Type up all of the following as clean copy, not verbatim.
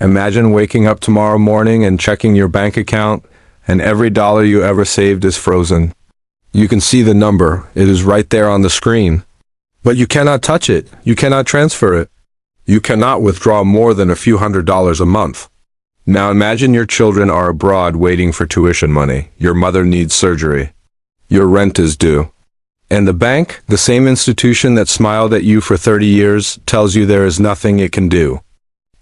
Imagine waking up tomorrow morning and checking your bank account, and every dollar you ever saved is frozen. You can see the number, it is right there on the screen. But you cannot touch it, you cannot transfer it. You cannot withdraw more than a few $100s a month. Now imagine your children are abroad waiting for tuition money, your mother needs surgery. Your rent is due. And the bank, the same institution that smiled at you for 30 years, tells you there is nothing it can do.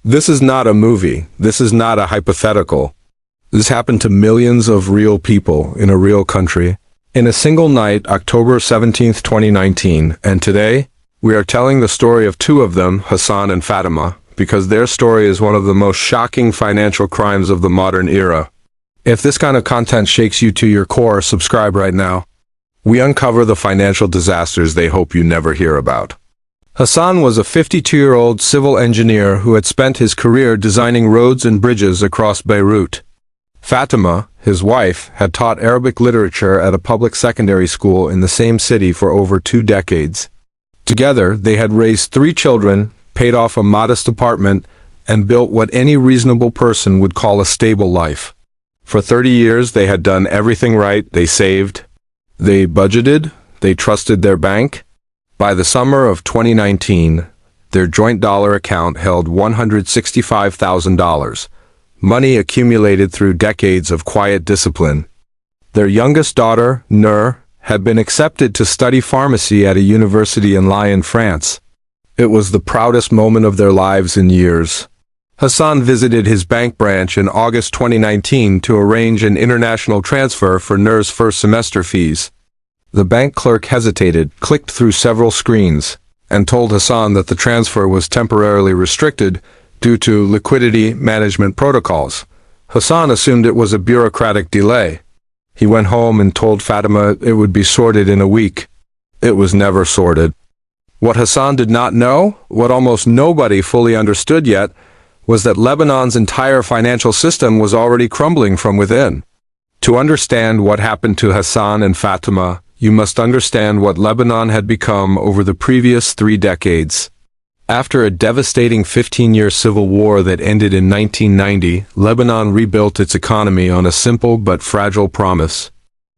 This is not a movie. This is not a hypothetical. This happened to millions of real people in a real country in a single night, October 17, 2019, and today, we are telling the story of two of them, Hassan and Fatima, because their story is one of the most shocking financial crimes of the modern era. If this kind of content shakes you to your core, subscribe right now. We uncover the financial disasters they hope you never hear about. Hassan was a 52-year-old civil engineer who had spent his career designing roads and bridges across Beirut. Fatima, his wife, had taught Arabic literature at a public secondary school in the same city for over 2 decades. Together, they had raised 3 children, paid off a modest apartment, and built what any reasonable person would call a stable life. For 30 years, they had done everything right. They saved, they budgeted, they trusted their bank. By the summer of 2019, their joint dollar account held $165,000. Money accumulated through decades of quiet discipline. Their youngest daughter, Nur, had been accepted to study pharmacy at a university in Lyon, France. It was the proudest moment of their lives in years. Hassan visited his bank branch in August 2019 to arrange an international transfer for Nur's first semester fees. The bank clerk hesitated, clicked through several screens, and told Hassan that the transfer was temporarily restricted due to liquidity management protocols. Hassan assumed it was a bureaucratic delay. He went home and told Fatima it would be sorted in a week. It was never sorted. What Hassan did not know, what almost nobody fully understood yet, was that Lebanon's entire financial system was already crumbling from within. To understand what happened to Hassan and Fatima, you must understand what Lebanon had become over the previous 3 decades. After a devastating 15-year civil war that ended in 1990, Lebanon rebuilt its economy on a simple but fragile promise.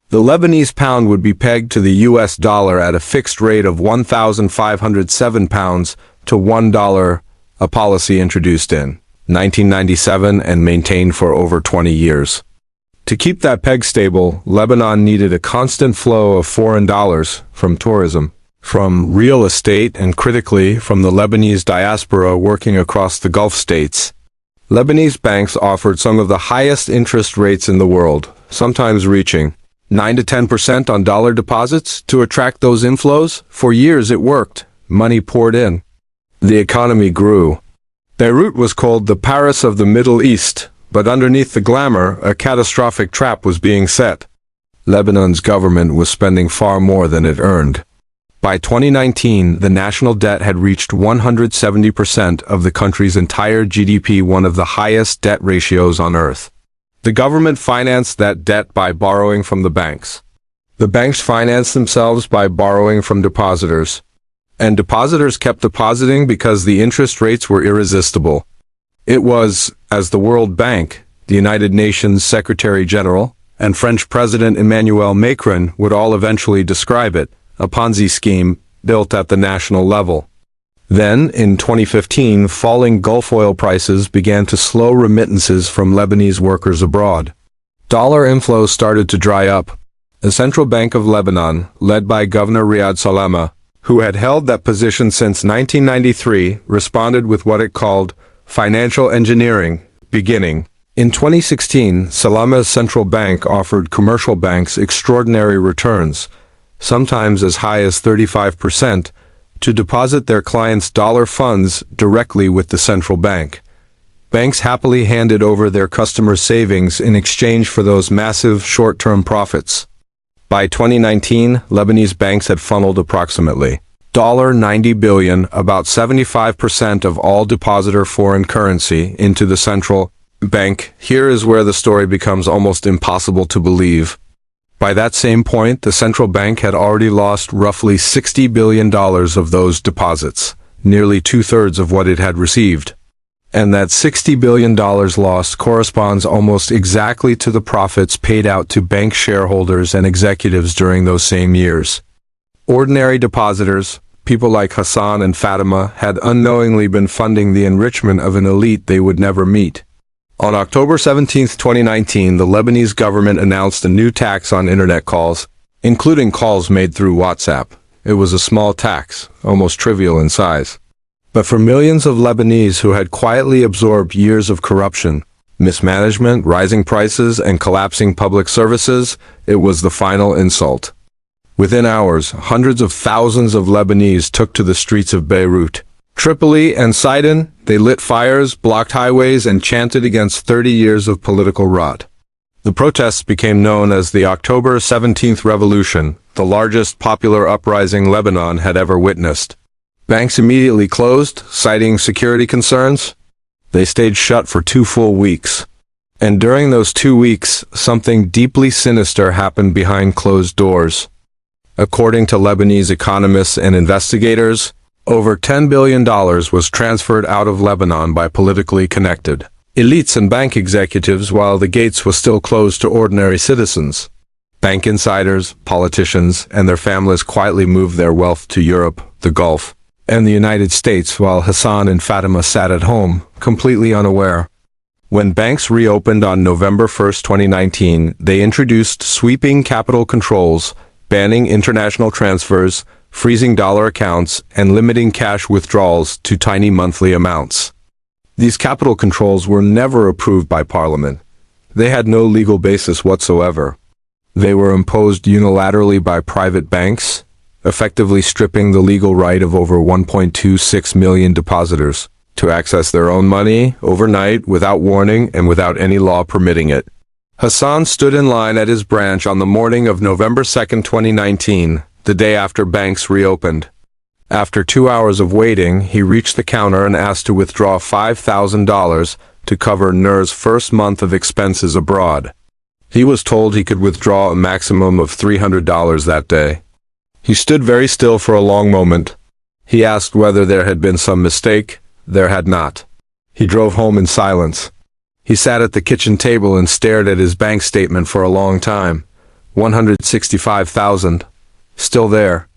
The Lebanese pound would be pegged to the US dollar at a fixed rate of 1,507 pounds to $1, a policy introduced in 1997 and maintained for over 20 years. To keep that peg stable, Lebanon needed a constant flow of foreign dollars from tourism, from real estate, and critically, from the Lebanese diaspora working across the Gulf states. Lebanese banks offered some of the highest interest rates in the world, sometimes reaching 9 to 10% on dollar deposits to attract those inflows. For years it worked. Money poured in. The economy grew. Beirut was called the Paris of the Middle East, but underneath the glamour, a catastrophic trap was being set. Lebanon's government was spending far more than it earned. By 2019, the national debt had reached 170% of the country's entire GDP, one of the highest debt ratios on earth. The government financed that debt by borrowing from the banks. The banks financed themselves by borrowing from depositors. And depositors kept depositing because the interest rates were irresistible. It was, as the World Bank, the United Nations Secretary General, and French President Emmanuel Macron would all eventually describe it, a Ponzi scheme built at the national level. Then, in 2015, falling Gulf oil prices began to slow remittances from Lebanese workers abroad. Dollar inflows started to dry up. The Central Bank of Lebanon, led by Governor Riyad Salama, who had held that position since 1993, responded with what it called financial engineering, beginning. In 2016, Salama's central bank offered commercial banks extraordinary returns, sometimes as high as 35%, to deposit their clients' dollar funds directly with the central bank. Banks happily handed over their customers' savings in exchange for those massive short-term profits. By 2019, Lebanese banks had funneled approximately $90 billion, about 75% of all depositor foreign currency, into the central bank. Here is where the story becomes almost impossible to believe. By that same point, the central bank had already lost roughly $60 billion of those deposits, nearly 2/3 of what it had received. And that $60 billion lost corresponds almost exactly to the profits paid out to bank shareholders and executives during those same years. Ordinary depositors, people like Hassan and Fatima, had unknowingly been funding the enrichment of an elite they would never meet. On October 17, 2019, the Lebanese government announced a new tax on internet calls, including calls made through WhatsApp. It was a small tax, almost trivial in size. But for millions of Lebanese who had quietly absorbed years of corruption, mismanagement, rising prices, and collapsing public services, it was the final insult. Within hours, hundreds of thousands of Lebanese took to the streets of Beirut. Tripoli and Sidon, they lit fires, blocked highways, and chanted against 30 years of political rot. The protests became known as the October 17th Revolution, the largest popular uprising Lebanon had ever witnessed. Banks immediately closed, citing security concerns. They stayed shut for 2 full weeks. And during those 2 weeks, something deeply sinister happened behind closed doors. According to Lebanese economists and investigators, over $10 billion was transferred out of Lebanon by politically connected elites and bank executives while the gates were still closed to ordinary citizens. Bank insiders, politicians, and their families quietly moved their wealth to Europe, the Gulf, and the United States while Hassan and Fatima sat at home, completely unaware. When banks reopened on November 1, 2019, they introduced sweeping capital controls, banning international transfers, freezing dollar accounts, and limiting cash withdrawals to tiny monthly amounts. These capital controls were never approved by Parliament. They had no legal basis whatsoever. They were imposed unilaterally by private banks, effectively stripping the legal right of over 1.26 million depositors to access their own money overnight without warning and without any law permitting it. Hassan stood in line at his branch on the morning of November 2, 2019, the day after banks reopened. After 2 hours of waiting, he reached the counter and asked to withdraw $5,000 to cover Nur's first month of expenses abroad. He was told he could withdraw a maximum of $300 that day. He stood very still for a long moment. He asked whether there had been some mistake. There had not. He drove home in silence. He sat at the kitchen table and stared at his bank statement for a long time. $165,000. Still there.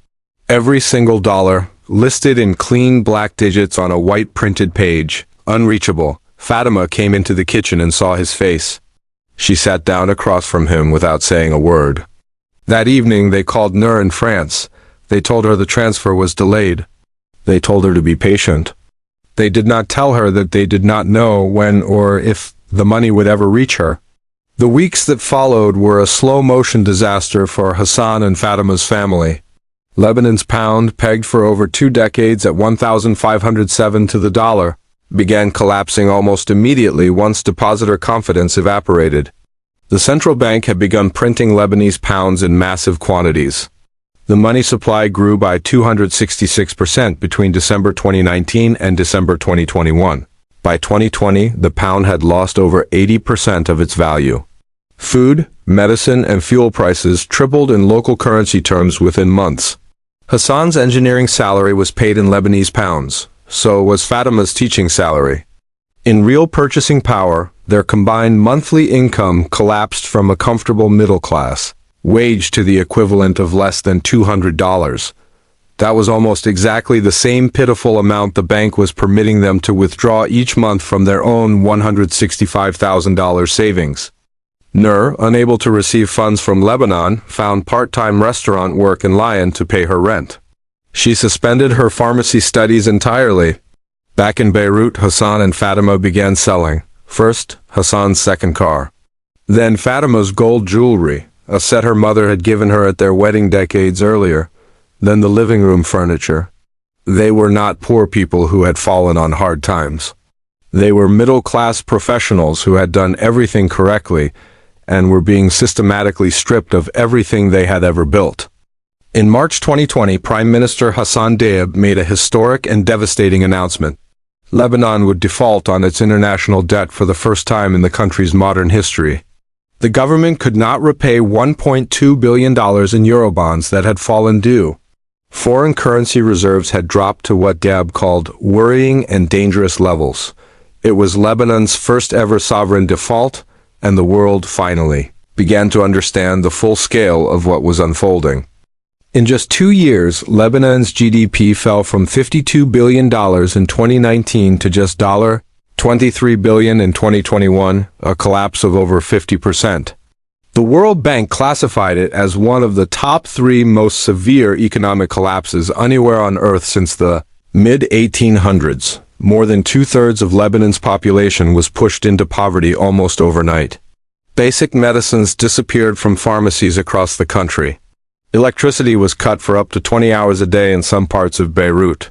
Every single dollar, listed in clean black digits on a white printed page. Unreachable. Fatima came into the kitchen and saw his face. She sat down across from him without saying a word. That evening they called Nur in France. They told her the transfer was delayed. They told her to be patient. They did not tell her that they did not know when or if the money would ever reach her. The weeks that followed were a slow-motion disaster for Hassan and Fatima's family. Lebanon's pound, pegged for over 2 decades at 1,507 to the dollar, began collapsing almost immediately once depositor confidence evaporated. The central bank had begun printing Lebanese pounds in massive quantities. The money supply grew by 266% between December 2019 and December 2021. By 2020, the pound had lost over 80% of its value. Food, medicine, and fuel prices tripled in local currency terms within months. Hassan's engineering salary was paid in Lebanese pounds, so was Fatima's teaching salary. In real purchasing power, their combined monthly income collapsed from a comfortable middle class wage to the equivalent of less than $200. That was almost exactly the same pitiful amount the bank was permitting them to withdraw each month from their own $165,000 savings. Nur, unable to receive funds from Lebanon, found part-time restaurant work in Lyon to pay her rent. She suspended her pharmacy studies entirely. Back in Beirut, Hassan and Fatima began selling. First, Hassan's second car. Then Fatima's gold jewelry, a set her mother had given her at their wedding decades earlier. Then the living room furniture. They were not poor people who had fallen on hard times. They were middle-class professionals who had done everything correctly and were being systematically stripped of everything they had ever built. In March 2020, Prime Minister Hassan Diab made a historic and devastating announcement. Lebanon would default on its international debt for the first time in the country's modern history. The government could not repay $1.2 billion in Eurobonds that had fallen due. Foreign currency reserves had dropped to what Diab called worrying and dangerous levels. It was Lebanon's first ever sovereign default, and the world finally began to understand the full scale of what was unfolding. In just 2 years, Lebanon's GDP fell from $52 billion in 2019 to just $23 billion in 2021, a collapse of over 50%. The World Bank classified it as one of the top 3 most severe economic collapses anywhere on Earth since the mid-1800s. More than 2/3 of Lebanon's population was pushed into poverty almost overnight. Basic medicines disappeared from pharmacies across the country. Electricity was cut for up to 20 hours a day in some parts of Beirut.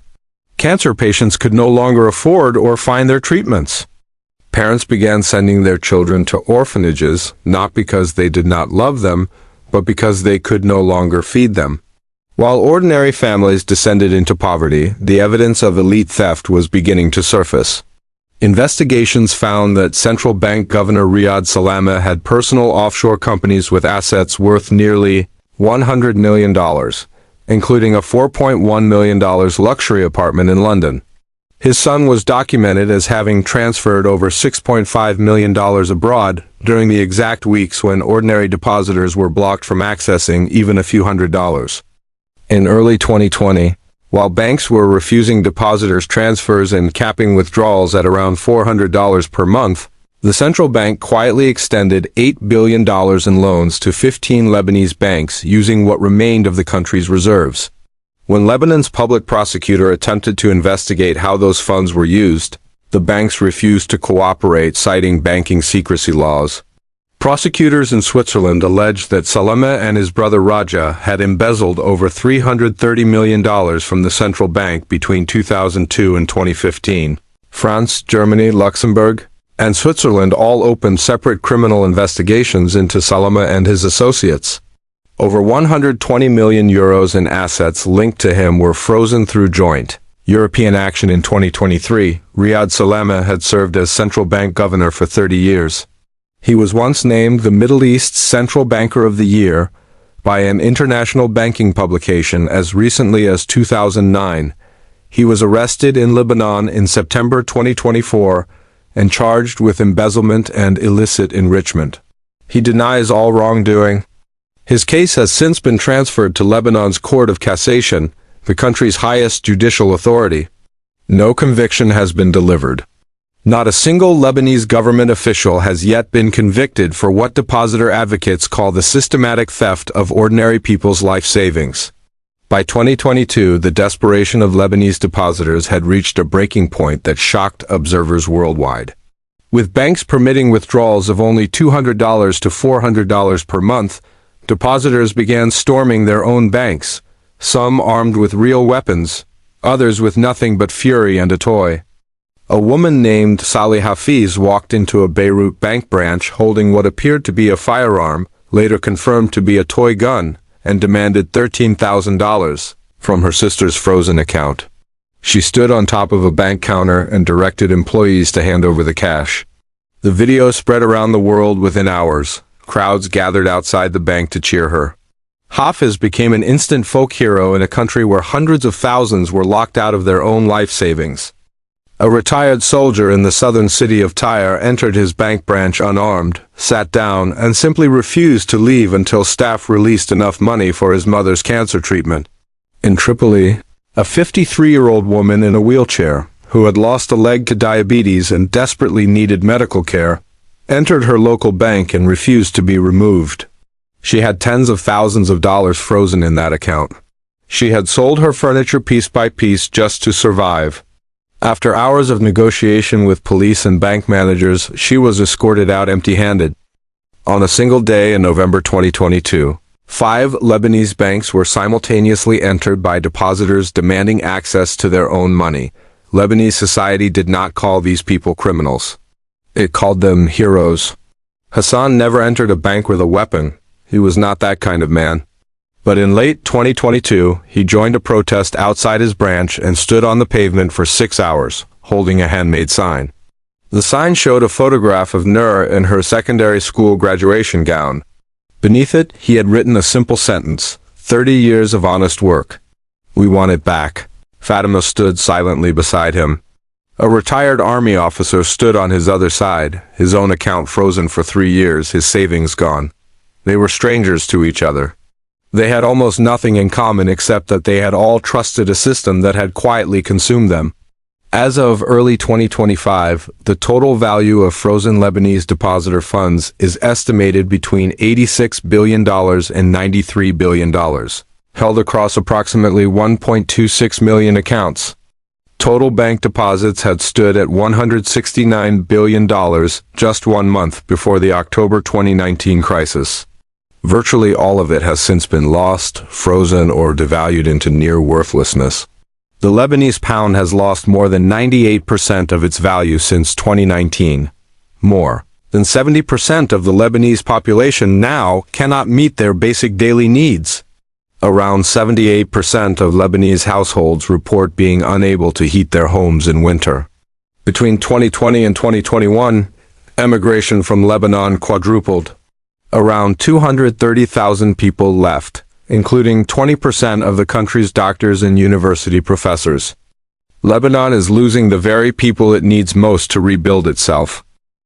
Cancer patients could no longer afford or find their treatments. Parents began sending their children to orphanages, not because they did not love them, but because they could no longer feed them. While ordinary families descended into poverty, the evidence of elite theft was beginning to surface. Investigations found that central bank governor Riyad Salameh had personal offshore companies with assets worth nearly $100 million, including a $4.1 million luxury apartment in London. His son was documented as having transferred over $6.5 million abroad during the exact weeks when ordinary depositors were blocked from accessing even a few $100s. In early 2020, while banks were refusing depositors transfers and capping withdrawals at around $400 per month, the central bank quietly extended $8 billion in loans to 15 Lebanese banks using what remained of the country's reserves. When Lebanon's public prosecutor attempted to investigate how those funds were used, the banks refused to cooperate, citing banking secrecy laws. Prosecutors in Switzerland alleged that Salameh and his brother Raja had embezzled over $330 million from the central bank between 2002 and 2015. France, Germany, Luxembourg, and Switzerland all opened separate criminal investigations into Salameh and his associates. Over 120 million euros in assets linked to him were frozen through joint European action in 2023. Riyad Salameh had served as central bank governor for 30 years. He was once named the Middle East's Central Banker of the Year by an international banking publication as recently as 2009. He was arrested in Lebanon in September 2024 and charged with embezzlement and illicit enrichment. He denies all wrongdoing. His case has since been transferred to Lebanon's Court of Cassation, the country's highest judicial authority. No conviction has been delivered. Not a single Lebanese government official has yet been convicted for what depositor advocates call the systematic theft of ordinary people's life savings. By 2022, the desperation of Lebanese depositors had reached a breaking point that shocked observers worldwide. With banks permitting withdrawals of only $200 to $400 per month, depositors began storming their own banks, some armed with real weapons, others with nothing but fury and a toy. A woman named Salih Hafiz walked into a Beirut bank branch holding what appeared to be a firearm, later confirmed to be a toy gun, and demanded $13,000 from her sister's frozen account. She stood on top of a bank counter and directed employees to hand over the cash. The video spread around the world within hours. Crowds gathered outside the bank to cheer her. Hafiz became an instant folk hero in a country where hundreds of thousands were locked out of their own life savings. A retired soldier in the southern city of Tyre entered his bank branch unarmed, sat down, and simply refused to leave until staff released enough money for his mother's cancer treatment. In Tripoli, a 53-year-old woman in a wheelchair, who had lost a leg to diabetes and desperately needed medical care, entered her local bank and refused to be removed. She had tens of thousands of dollars frozen in that account. She had sold her furniture piece by piece just to survive. After hours of negotiation with police and bank managers, she was escorted out empty-handed. On a single day in November 2022, 5 Lebanese banks were simultaneously entered by depositors demanding access to their own money. Lebanese society did not call these people criminals. It called them heroes. Hassan never entered a bank with a weapon. He was not that kind of man. But in late 2022, he joined a protest outside his branch and stood on the pavement for 6 hours, holding a handmade sign. The sign showed a photograph of Nur in her secondary school graduation gown. Beneath it, he had written a simple sentence, 30 years of honest work. We want it back. Fatima stood silently beside him. A retired army officer stood on his other side, his own account frozen for 3 years, his savings gone. They were strangers to each other. They had almost nothing in common except that they had all trusted a system that had quietly consumed them. As of early 2025, the total value of frozen Lebanese depositor funds is estimated between $86 billion and $93 billion, held across approximately 1.26 million accounts. Total bank deposits had stood at $169 billion just 1 month before the October 2019 crisis. Virtually all of it has since been lost, frozen, or devalued into near worthlessness. The Lebanese pound has lost more than 98% of its value since 2019. More than 70% of the Lebanese population now cannot meet their basic daily needs. Around 78% of Lebanese households report being unable to heat their homes in winter. Between 2020 and 2021, emigration from Lebanon quadrupled. Around 230,000 people left, including 20% of the country's doctors and university professors. Lebanon is losing the very people it needs most to rebuild itself.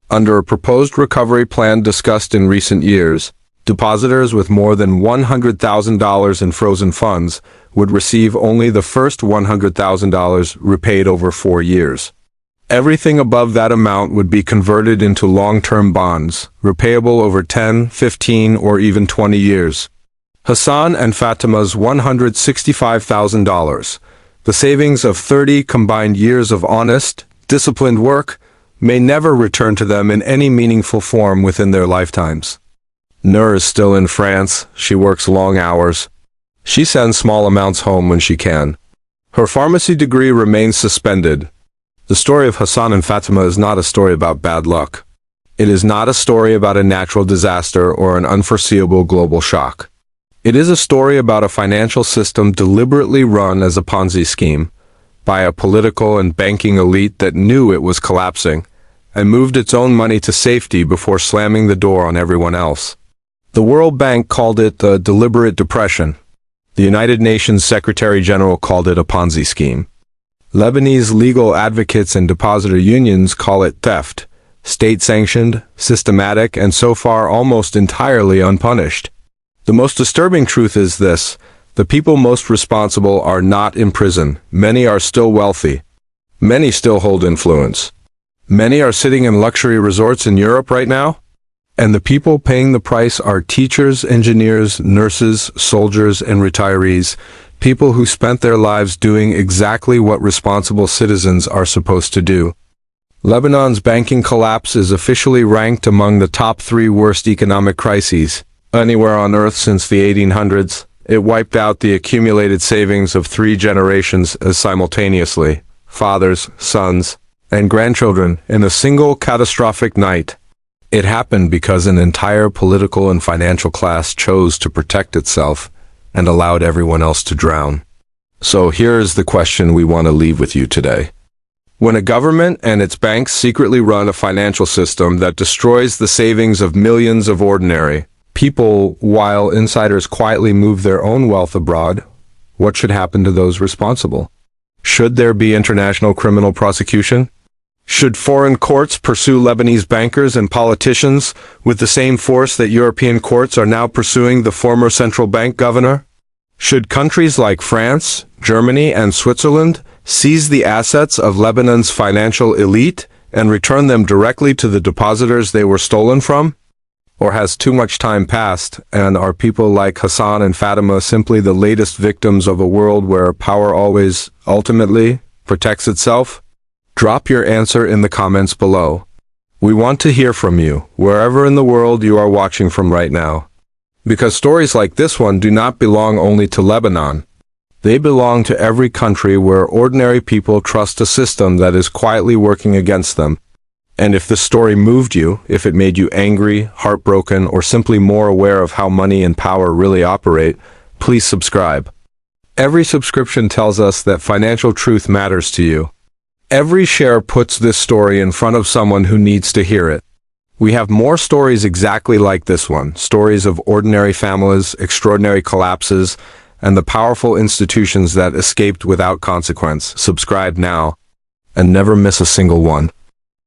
Under a proposed recovery plan discussed in recent years, depositors with more than $100,000 in frozen funds would receive only the first $100,000 repaid over 4 years. Everything above that amount would be converted into long-term bonds, repayable over 10, 15, or even 20 years. Hassan and Fatima's $165,000, the savings of 30 combined years of honest, disciplined work, may never return to them in any meaningful form within their lifetimes. Nur is still in France. She works long hours. She sends small amounts home when she can. Her pharmacy degree remains suspended. The story of Hassan and Fatima is not a story about bad luck. It is not a story about a natural disaster or an unforeseeable global shock. It is a story about a financial system deliberately run as a Ponzi scheme by a political and banking elite that knew it was collapsing and moved its own money to safety before slamming the door on everyone else. The World Bank called it the deliberate depression. The United Nations Secretary General called it a Ponzi scheme. Lebanese legal advocates and depositor unions call it theft, state-sanctioned, systematic, and so far almost entirely unpunished. The most disturbing truth is this: the people most responsible are not in prison. Many are still wealthy. Many still hold influence. Many are sitting in luxury resorts in Europe right now. And the people paying the price are teachers, engineers, nurses, soldiers, and retirees, people who spent their lives doing exactly what responsible citizens are supposed to do. Lebanon's banking collapse is officially ranked among the top 3 worst economic crises anywhere on Earth since the 1800s. It wiped out the accumulated savings of 3 generations as simultaneously, fathers, sons, and grandchildren, in a single catastrophic night. It happened because an entire political and financial class chose to protect itself and allowed everyone else to drown. So here's the question we want to leave with you today. When a government and its banks secretly run a financial system that destroys the savings of millions of ordinary people while insiders quietly move their own wealth abroad, what should happen to those responsible? Should there be international criminal prosecution? Should foreign courts pursue Lebanese bankers and politicians with the same force that European courts are now pursuing the former central bank governor? Should countries like France, Germany, and Switzerland seize the assets of Lebanon's financial elite and return them directly to the depositors they were stolen from? Or has too much time passed, and are people like Hassan and Fatima simply the latest victims of a world where power always, ultimately, protects itself? Drop your answer in the comments below. We want to hear from you, wherever in the world you are watching from right now. Because stories like this one do not belong only to Lebanon. They belong to every country where ordinary people trust a system that is quietly working against them. And if this story moved you, if it made you angry, heartbroken, or simply more aware of how money and power really operate, please subscribe. Every subscription tells us that financial truth matters to you. Every share puts this story in front of someone who needs to hear it. We have more stories exactly like this one, stories of ordinary families, extraordinary collapses, and the powerful institutions that escaped without consequence. Subscribe now. and never miss a single one.